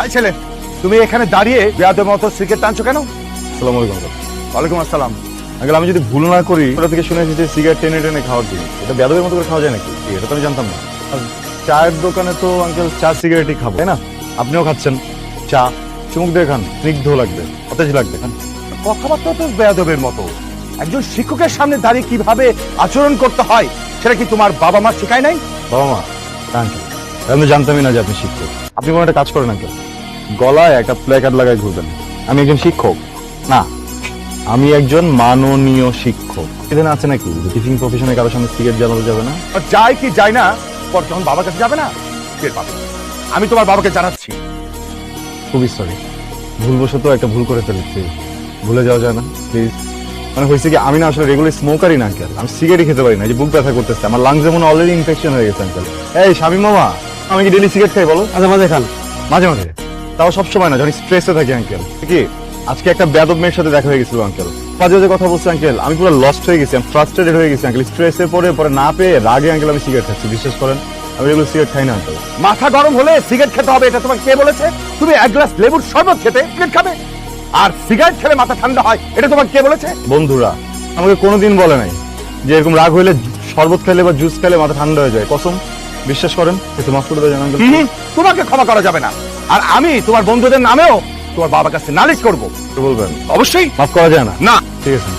এই ছেলে, তুমি এখানে দাঁড়িয়ে বেয়াদবের মতো সিগারেট টানছো কেন? আসসালামু আলাইকুম আঙ্কেল। ওয়ালাইকুম আসসালাম। আঙ্কেল, আমি যদি ভুল না করি ওটা থেকে শুনেছি যে সিগারেট টেনে টেনে খাওয়ার দিন, এটা বেয়াদবের মতো করে খাওয়া যায় নাকি? এটা তো আমি জানতাম না। আর চায়ের দোকানে তো আঙ্কেল চা সিগারেটই খাবো, তাই না? আপনিও খাচ্ছেন চা, চুমুক দিয়ে খান, স্নিগ্ধ লাগবে, সতেজ লাগবে। কথাবার্তা তো বেয়াদবের মতো। একজন শিক্ষকের সামনে দাঁড়িয়ে কিভাবে আচরণ করতে হয় সেটা কি তোমার বাবা মা শেখায় নাই? বাবা মা? আঙ্কেল, আমি জানতামই না যে আপনি শিক্ষক। আপনি কোনো একটা কাজ করেন আঙ্কেল, গলায় একটা প্ল্যাকার্ড লাগাই ঘুরবেন, আমি একজন শিক্ষক না, আমি একজন মাননীয় শিক্ষক। এখানে আছে নাকি টিচিং প্রফেশনে কারোর সামনে সিগারেট জ্বালানো যাবে না? আর যায় কি যায় না, পর যখন বাবার কাছে যাবে না টের পাবে। আমি তোমার বাবাকে জানাচ্ছি। খুবই সরি, ভুলবশত একটা ভুল করে ফেলেছি, ভুলে যাওয়া যায় না প্লিজ। মানে হয়েছে কি, আমি না আসলে রেগুলার স্মোকারই না আঙ্কেল, আমি সিগারেটই খেতে পারি না, যে বুক ব্যথা করতেছে, আমার লাংসে মনে অলরেডি ইনফেকশন হয়ে গেছে আঙ্কেল। এই শামীম মামা, আমি কি ডেইলি সিগারেট খাই বলো? মাঝে মাঝে খান। মাঝে মাঝে, তাও সবসময় না, যখন স্ট্রেসে থাকি আঙ্কেল। কি আজকে একটা বেয়াদব মেয়ের সাথে দেখা হয়ে গেছিল আঙ্কেল, বাজে বাজে কথা বলছে আঙ্কেল, আমি পুরো লস্ট হয়ে গেছি, আমি ফ্রাস্ট্রেটেড হয়ে গেছি আঙ্কেল, স্ট্রেসে পরে না পেয়ে রাগে আঙ্কেল আমি সিগারেট খাচ্ছি। বিশ্বাস করেন, আমি এগুলো সিগারেট খাই না আঙ্কেল। মাথা গরম হলে সিগারেট খেতে হবে এটা তোমাকে কে বলেছে? তুমি এক গ্লাস লেবুর শরবত খেতে সিগারেট খাবে, আর সিগারেট খেলে মাথা ঠান্ডা হয় এটা তোমাকে কে বলেছে? বন্ধুরা আমাকে কোনোদিন বলে নাই যে এরকম রাগ হইলে শরবত খেলে বা জুস খেলে মাথা ঠান্ডা হয়ে যায়, কসম। বিশ্বাস করেন, একটু মাফ করে দেবেন আঙ্কেল। তোমাকে ক্ষমা করা যাবে না, আর আমি তোমার বন্ধুদের নামেও তোমার বাবার কাছে নালিশ করবো। বলবেন অবশ্যই মাফ করা যায় না? না। ঠিক আছে।